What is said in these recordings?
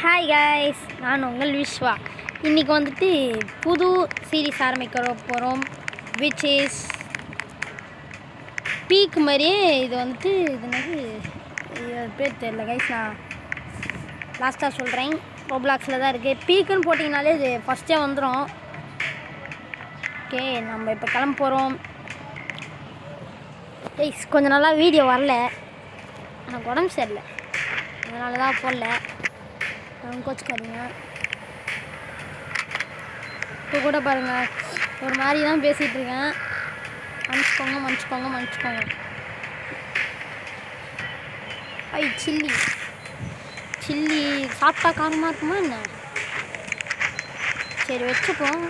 Hi guys, நான் உங்கள் விஸ்வா. இன்றைக்கி வந்துட்டு புது சீரீஸ் ஆரம்பிக்க போகிறோம். விச் இஸ் பீக் மாதிரியே இது வந்துட்டு இது பேர் தெரியல கைஸ், நான் லாஸ்ட்டாக சொல்கிறேன். ரோப்ளாக்ஸில் தான் இருக்குது. பீக்குன்னு போட்டிங்கனாலே இது ஃபஸ்ட்டே வந்துடும். ஓகே, நம்ம இப்போ கிளம்ப போகிறோம் கைஸ். கொஞ்சம் நல்லா வீடியோ வரல, எனக்கு உடம்பு சரியில்லை, அதனால தான் போடல. கோச்சுக்காதீங்க. இப்போ கூட பாருங்கள், ஒரு மாதிரி தான் பேசிகிட்ருக்கேன். மன்னிச்சுக்கோங்க. ஐ சில்லி சாப்பிட்டா காரமாக இருக்குமா என்ன? சரி வச்சுப்போம்.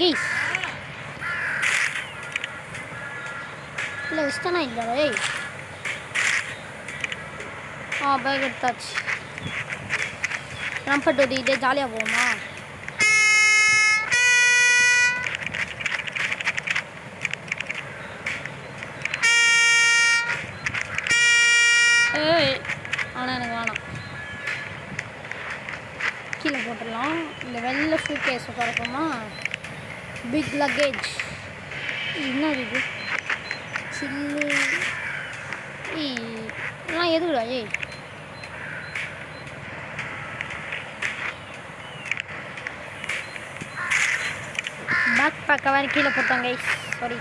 கீஸ் இல்லை இஷ்டனா இல்லை. பேக் எடுத்தாச்சு. ரம்பட்டு இதே ஜாலியாக போகுமா? ஆனால் எனக்கு வேணாம், கீழே போட்டுடலாம். இந்த வெள்ளை சூட்கேஸ் திறக்குமா? Big luggage. என்ன இது? சில்லு எல்லாம் எதுக்குடா? பேக் பேக்கை வேறு கீழே போட்டாங்க. சரி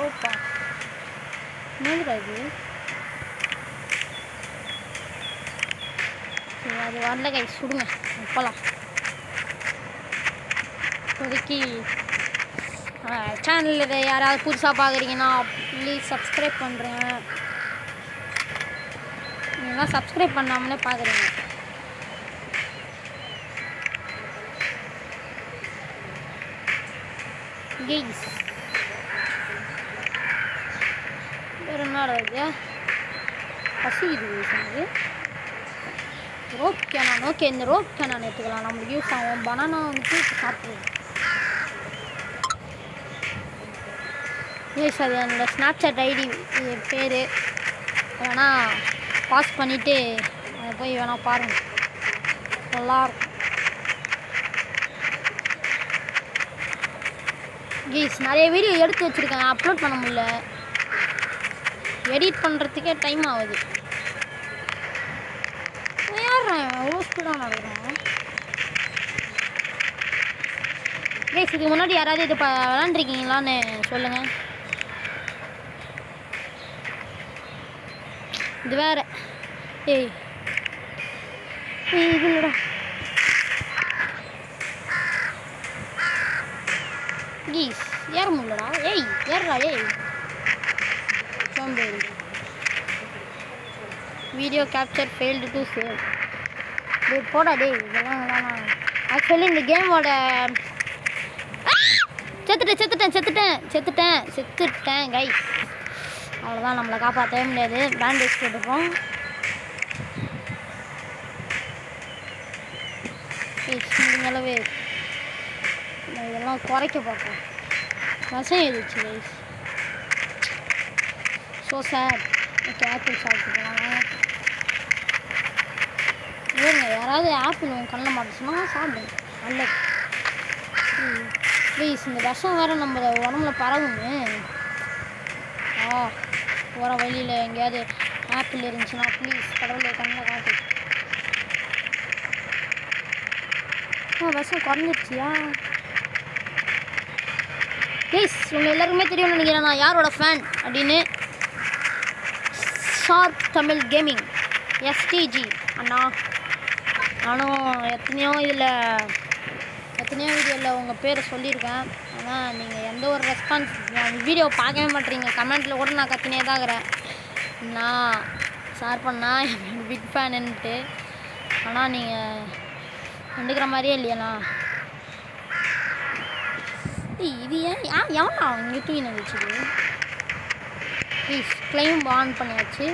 ஓப்பா, என்னதுடா இது? சரி, அது வரல கைஸ், சுடுங்க போகலாம். இப்போதைக்கு சேனலில் யாராவது புதுசாக பார்க்குறீங்கன்னா ப்ளீஸ் சப்ஸ்கிரைப் பண்ணுறேங்க. நீங்கள்லாம் சப்ஸ்கிரைப் பண்ணாமலே பார்க்குறீங்க. கெய்ஸ் வேறு என்ன இருக்குது? பசிக்குது எனக்கு. Rope cannon. ஓகே, இந்த ரோப் கேனான் எடுத்துக்கலாம், நம்மளுக்கு யூஸ் ஆகும். பனானா வந்துட்டு சாப்பிடுவோம். யூஸ் அது என்னோடய ஸ்னாப்சாட் ஐடி பேர் வேணால் பாஸ் பண்ணிவிட்டு அதை போய் வேணால் பாருங்கள், நல்லாயிருக்கும். கீஸ் நிறைய வீடியோ எடுத்து வச்சுருக்கேன், அப்லோட் பண்ண முடியல. எடிட் பண்ணுறதுக்கே டைம் ஆகுது. ஏறுறேன், அவ்வளோ ஸ்பீடாக நடக்கிறேன். கீஸ் இதுக்கு முன்னாடி யாராவது இது விளாண்டுருக்கீங்களான்னு சொல்லுங்கள். இது வேறு இது இல்லைடா. கீஸ் ஏற முடியலடா. ஏறா. சோம்பேறி. Video capture failed to save. போடா இதெல்லாம் வேணாம். ஆக்சுவலி இந்த கேமோட செத்துட்டேன் கைஸ். அவ்வளோதான், நம்மளை காப்பாற்றவே முடியாது. பேண்டேஜ் போட்டுப்போம். முடிஞ்சளவு இதெல்லாம் குறைக்க பார்ப்போம். விஷம் ஏறிச்சு guys. So sir. Okay, apple சாப்பிட்டுக்கலாங்க. இல்லைங்க, யாராவது ஆப்பிள் உங்கள் கண்ணில் மாட்டுச்சுன்னா சாப்பிடுங்க, நல்லது. ப்ளீஸ், இந்த விஷம் வேறு நம்ம உடம்புல பரவுங்க. போகிற வழியில் எங்கேயாவது ஆப்பிள் இருந்துச்சுன்னா ப்ளீஸ் கடவுளை கண்ணில் காட்டு. விஷம் குறைஞ்சிருச்சியா? ப்ளீஸ், உங்கள் எல்லாருக்குமே தெரியும்னு நினைக்கிறேன் நான் யாரோட ஃபேன் அப்படின்னு. ஷார்ப் தமிழ் கேமிங் எஸ்டிஜி அண்ணா. நானும் எத்தனையோ வீடியோவில் உங்கள் பேரை சொல்லியிருக்கேன். ஆனால் நீங்கள் எந்த ஒரு ரெஸ்பான்ஸ், வீடியோ பார்க்கவே மாட்டேறீங்க. கமெண்ட்டில் கூட நான் கத்தினே தான் இருக்கிறேன், நான் ஷேர் பண்ணால் பிக் ஃபேனுன்ட்டு. ஆனால் நீங்கள் கண்டுக்கிற மாதிரியே இல்லையாண்ணா. இது எவனா இங்கே தூக்கி நினைச்சிது? ப்ளீஸ், கிளைம் ஆன் பண்ணியாச்சு.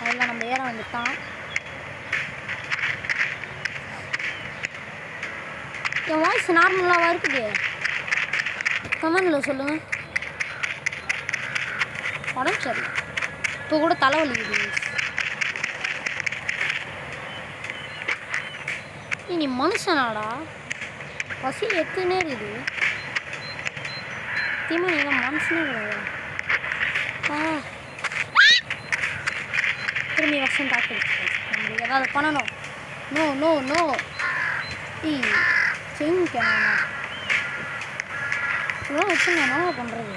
அதில் நம்ம ஏற வந்துட்டான். என் வாய்ஸ் நார்மலாக இருக்குது, கமெண்டில் சொல்லுங்கள். உடம்பு சரி, இப்போ கூட தலைவலிக்குது. நீ மனுஷனாடா, பசி எத்துனே இருக்குது. சத்தியமாக நீ மனுஷனே கிடையாது. திரும்பி வருஷம் தாக்கு நம்மளுக்கு ஏதாவது பண்ணணும். நோ நோ நோ செஞ்சுக்கண்ணா இதெல்லாம் வச்சு நான் என்ன பண்ணுறது?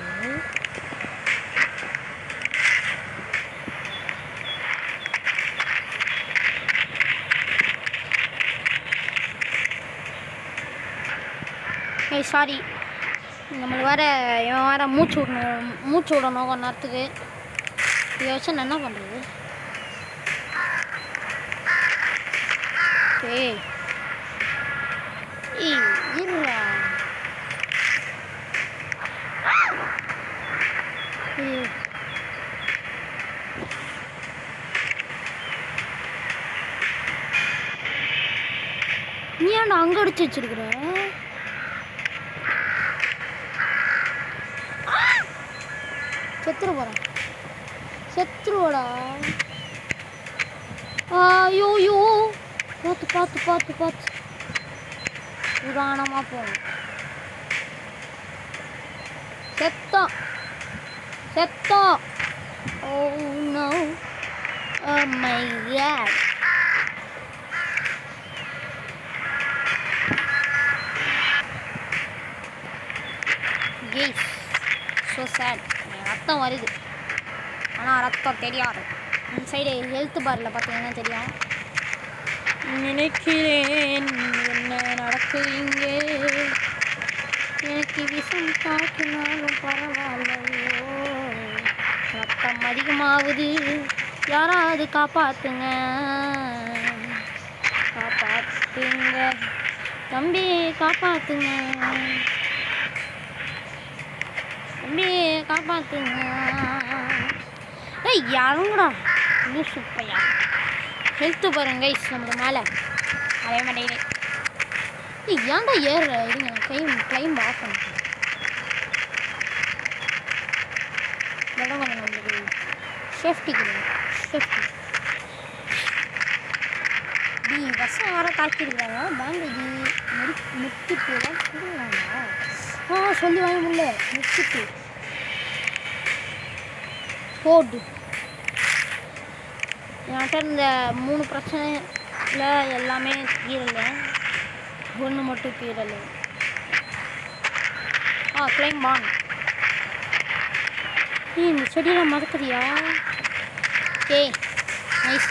சாரி, நம்மளுக்கு வேறு இவன் வேறு மூச்சு விடணும் கொஞ்ச நேரத்துக்கு. இதை வச்சு நான் என்ன பண்ணுறது? இருடா, நீ ஏன்டா அங்கே அடிச்சு வச்சிருக்கிற? செத்துருவோடா. ஐயோ, பார்த்து பார்த்து பார்த்து பார்த்து உதாரணமாக போகணும். செத்தோம். Oh no, oh my God. Guys so sad. ரத்தம் வருது, ஆனால் ரத்தம் தெரியாது. இந்த சைடு ஹெல்த் பாரில் பார்த்தீங்கன்னா தெரியும். நினைக்கிறேன் என்ன நடக்குது இங்கே, எனக்கு விஷம் காட்டினாலும் பரவாயில்லையோ, ரத்தம் அதிகமாகுது, யாராவது காப்பாற்றுங்க தம்பி, காப்பாற்றுங்க யாருங்கடா லூசுப்பையா. ஹெல்த்து பாருங்க கைஸ், நமக்கு மேலே அதே மாட்டேங்கிறேன். ஏன்டா ஏறுற? இருங்க, கிளைம் ஆஃப் பண்ணிட்டேன். இடம் கொஞ்சம் நம்மளுக்கு சேஃப்டி கொடுங்க. பஸ்ஸை வேறு தாக்கியிருக்காங்க. பேண்டேஜி முத்துட்டுலாம் கொடுக்குறாங்களா? சொல்லி வாங்க முடியல. முத்துட்டு போடு. என்கிட்ட இந்த 3 பிரச்சனையில் எல்லாமே தீரலை, ஒன்று மட்டும் தீரலை. கிளைம் பான். இந்த செடியில் மறக்குறியா? நைஸ்.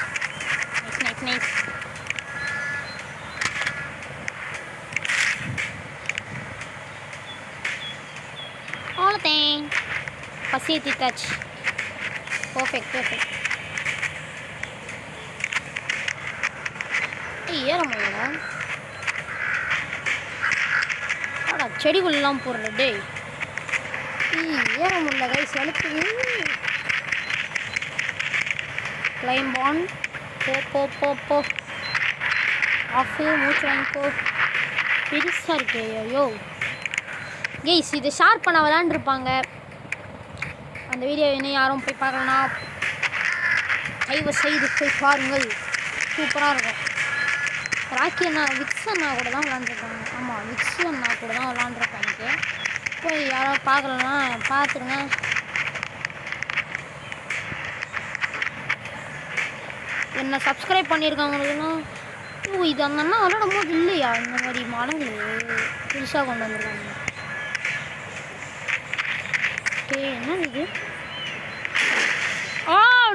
அவ்வளோதேன், பசியை தீர்த்தாச்சு. பர்ஃபெக்ட். ஏற முடியலடா, செடிக்குள்ளெல்லாம் போடுற டே. ஏற முடியல கைஸ், அழுத்துது. Climb on. போ ஆஃபு, மூச்சு வாங்கிப்போ. பெருசாக இருக்கே. ஐயோ கைஸ், இதை ஷேர் பண்ண விளாண்டுருப்பாங்க. அந்த வீடியோ இன்னும் யாரும் போய் பார்க்கலன்னா தயவு செய்து போய் பாருங்கள், சூப்பராக இருக்கும். ராக்கி அண்ணா, விக்ஸ் அண்ணா கூட தான் விளாண்டுருக்காங்க. ஆமாம், விக்ஸ் அண்ணா கூட தான் விளாண்டுருக்காங்க. போய் யாராவது பார்க்கலன்னா பார்த்துருங்க. என்னை சப்ஸ்கிரைப் பண்ணியிருக்காங்களுக்குலாம் இது அந்த அண்ணா விளாடும் போது இல்லையா இந்த மாதிரி மாடல் புதுசாக கொண்டு வந்திருக்காங்க. என்ன இது?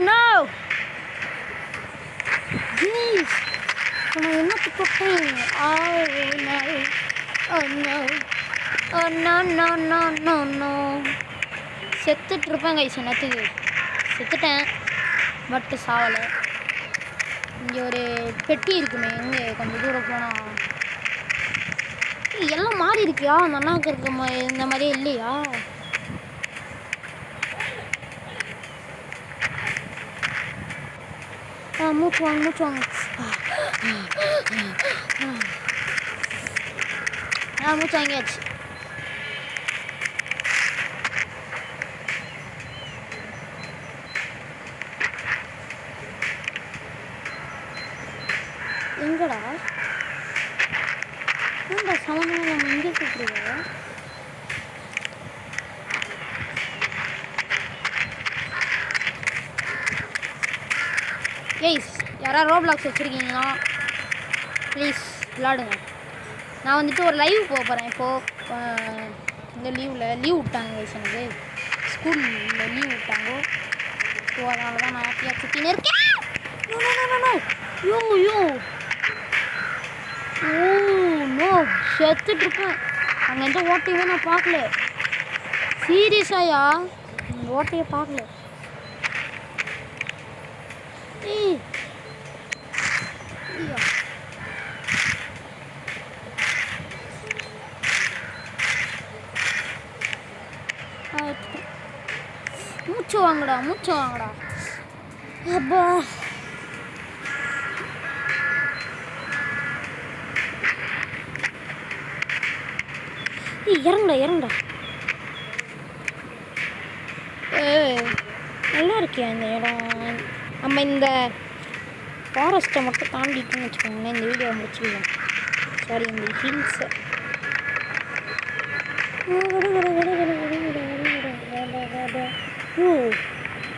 நோ ப்ளீஸ், நான் என்னத்து தொட்டேன்? No செத்துட்ருப்பேன் guys. என்னத்துக்கு செத்துட்டேன், பட்டு சாவலை. இங்கே ஒரு பெட்டி இருக்குமே, எங்கே கொஞ்சம் தூரம் போனால் எல்லாம் மாறி இருக்கியா? அந்த அண்ணாவுக்கு இருக்க இந்த மாதிரியே இல்லையா? மூச்சு வாங்க. மூச்சு வாங்கியாச்சு. எங்கடா ஏன்டா சமமாக நம்ம இங்கே கூப்பிடுவா? கைஸ் யாராவது ரோப்ளாக்ஸ் வச்சுருக்கீங்களா? ப்ளீஸ் விளாடுங்க. நான் வந்துட்டு ஒரு லைவ் போக போகிறேன் இப்போது. இந்த லீவ் விட்டாங்க கைஸ், எனக்கு ஸ்கூலில் லீவ் விட்டாங்க. ஸோ அதனால தான் நான் ஹாப்பியாக சுற்றின்னு இருக்கேன். யோ நோ செத்துட்ருப்பேன். அங்கே எந்த ஓட்டையுமே நான் பார்க்கல. சீரியஸாயா ஓட்டையை பார்க்கல. ஏய் ஐயா மூச்சு வாங்கடா அப்பா. இறங்குடா. நல்லா இருக்கியா இந்த இடம்? நம்ம இந்த ஃபாரஸ்ட்டை மட்டும் தாண்டிட்டுன்னு வச்சுக்கோங்களேன், இந்த வீடியோ முடிச்சுக்கலாம். சாரி, இந்த ஹில்ஸை. ஓ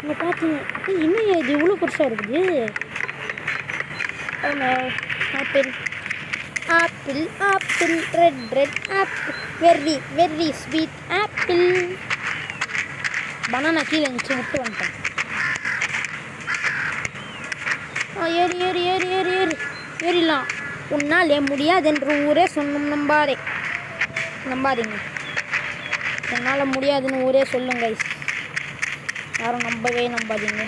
இங்கே பார்த்தீங்க இன்னும் இது இவ்வளோ பெருசாக இருக்குது. Apple red apple very sweet apple. Banana கீழே இருந்துச்சு, விட்டு வந்துட்டேன். ஏறிடலாம். உன்னால் முடியாதென்று ஊரே சொன்னும் நம்பாதீங்க. என்னால் முடியாதுன்னு ஊரே சொல்லுங்க கைஸ். யாரும் நம்பாதீங்க.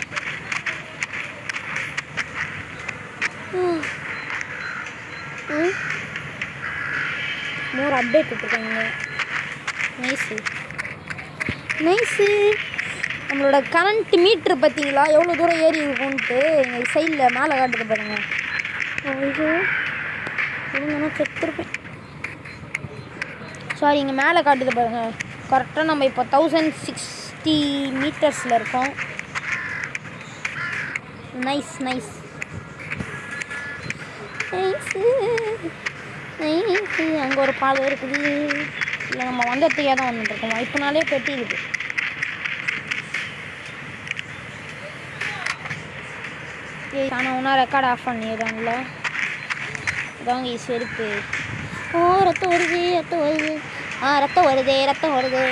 மோர் அப்டேட் விட்டுருக்காங்க. நைஸு. நம்மளோட கரண்ட் மீட்ரு பார்த்தீங்களா எவ்வளோ தூரம் ஏறி இருக்கும்ன்ட்டு எங்கள் சைடில் மேலே காட்டுது பாருங்க. ஐயோ நான் செத்துருப்பேன். சாரி, இங்கே மேலே காட்டுது பாருங்க. கரெக்டாக நம்ம இப்போ 1060 மீட்டர்ஸில் இருக்கோம். நைஸ். அங்கே ஒரு பாலம் இருக்குது. இல்லை நம்ம வந்ததுக்கே தான் வந்துட்டுருக்கோம். இப்போனாலே பெட்டி இருக்குது. ஆனால் ஒன்றா ரெக்கார்ட் ஆஃப் பண்ணிடுறாங்களா? அதாங்க செருப்பு. ரத்தம் வருது. ரத்தம் வருது.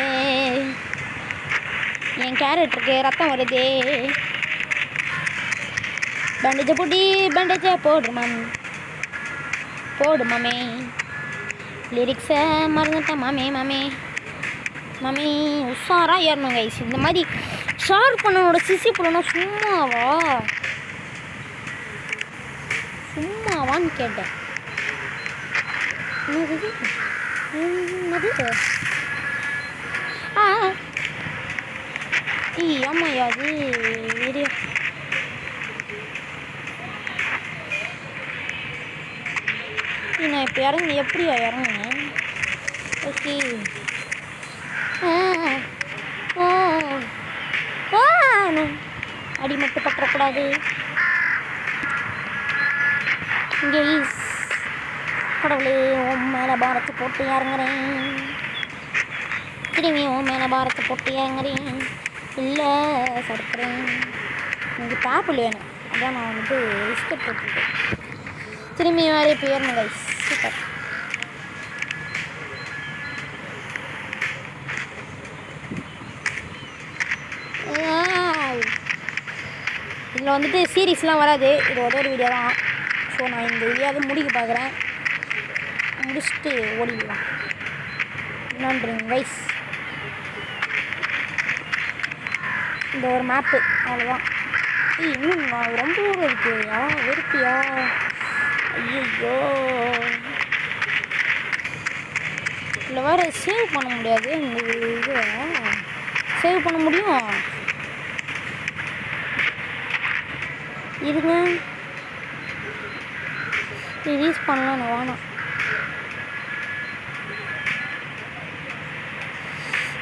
என் கேரக்டருக்கு ரத்தம் வருது. பேண்டேஜை போடு மாமே. லிரிக்ஸை மறந்துட்டேன் மாமே. உஷாராக ஏறணும் கைஸ். இந்த மாதிரி ஷார் பண்ணனோட சிசி பண்ணனா சும்மாவான்னு கேட்டேன். என்னது? ஆமாய்யா அது ஏரியா. நான் இப்போ எப்படியா இறங்குனேன்? ஓகே. அடி மட்டும் பற்றக்கூடாது. இங்கே கடவுளே உன் மேலே பாரத்தை போட்டு இறங்குறேன். திரும்பி உன் மேலே பாரத்தை போட்டு இறங்குறேன். இல்லை சடுக்கிறேன். எனக்கு பேப்பிள் வேணும். அதான் நான் வந்துட்டு பிஸ்கட் போட்டுருக்கேன். திரும்பி வேறே போயிடணும் கைஸ். சூப்பர். இதில் வந்துட்டு சீரீஸ்லாம் வராது. இது ஒரு வீடியோ தான். ஸோ நான் இந்த வீடியோவை முடிக்க பார்க்குறேன். முடிச்சுட்டு ஓடிடலாம். நன்றிங்க கைஸ். இந்த ஒரு மேப்பு அவ்வளோதான். இன்னும் நான் ரொம்ப தூரம் இருக்கியா? வெறுப்பியா? ஐயோ இல்லை வேறு சேவ் பண்ண முடியாது. இந்த இது சேவ் பண்ண முடியும். இருங்க, ரிலீஸ் பண்ணலாம். வேணாம்.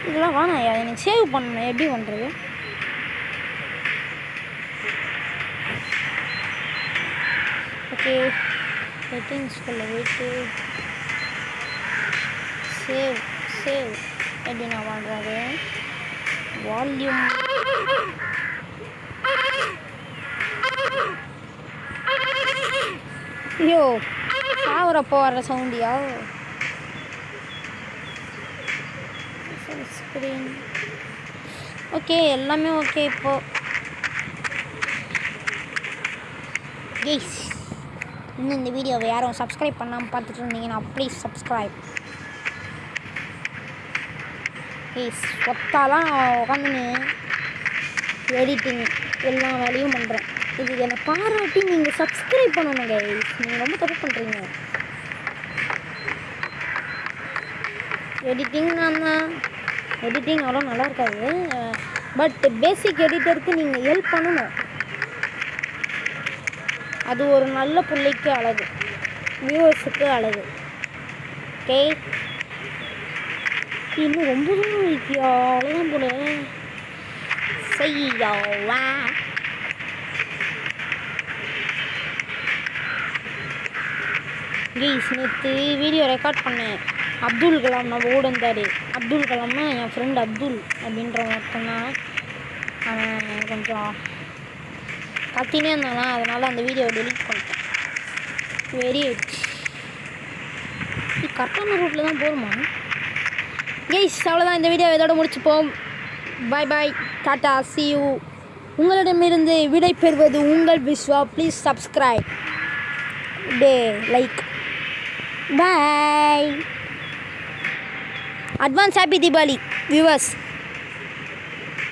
இதெல்லாம் வேணாயா, எனக்கு சேவ் பண்ணணும். எப்படி பண்ணுறது? ஓகே, செட்டிங்ஸ்குள்ள போயிட்டு சேவ் எப்படி நான் பண்ணுறது? வால்யூம் ஐயோ சாவரப்போ வர்ற சவுண்டியா? ஸ்க்ரீன் ஓகே, எல்லாமே ஓகே. இப்போது கைஸ், இன்னும் இந்த வீடியோவை யாரும் சப்ஸ்கிரைப் பண்ணாமல் பார்த்துட்டு இருந்தீங்கன்னா ப்ளீஸ் சப்ஸ்கிரைப். கைஸ், ஒத்தாலாம் உட்காந்துன்னு எடிட்டிங் எல்லா வேலையும் பண்ணுறேன். இது என்னை பாராட்டி நீங்கள் சப்ஸ்கிரைப் பண்ணணும் கைஸ். நீங்கள் ரொம்ப தப்பு பண்ணுறீங்க. எடிட்டிங் அவ்வளோ நல்லா இருக்காது. பட் பேசிக் எடிட்டருக்கு நீங்கள் ஹெல்ப் பண்ணணும். அது ஒரு நல்ல பிள்ளைக்கு அழகு, வியூவர்ஸுக்கு அழகு. ஓகே, இன்னும் ரொம்ப தூரம் இருக்கியா? அவ்வளோதான் போல. செய்யவா கைஸ், நேற்று வீடியோ ரெக்கார்ட் பண்ணேன். அப்துல் கலாம் நம்ம கூட இருந்தார். அப்துல் கலாம்னா என் ஃப்ரெண்ட் அப்துல் அப்படின்ற ஒருத்தந்தான். அவன் கொஞ்சம் கத்தினே இருந்தானா, அதனால் அந்த வீடியோவை டெலிட் பண்ணிட்டேன். வெரி ஆயிடுச்சு. கரெக்டான ரூட்டில் தான் போகணுமா? கைஸ், அவ்வளோதான், இந்த வீடியோ இதோட முடிச்சுப்போம். Bye bye, tata, see you. உங்களிடமிருந்து விடை பெறுவது உங்கள் Viswa. Please subscribe, like. Bye. Advance happy Deepavali viewers.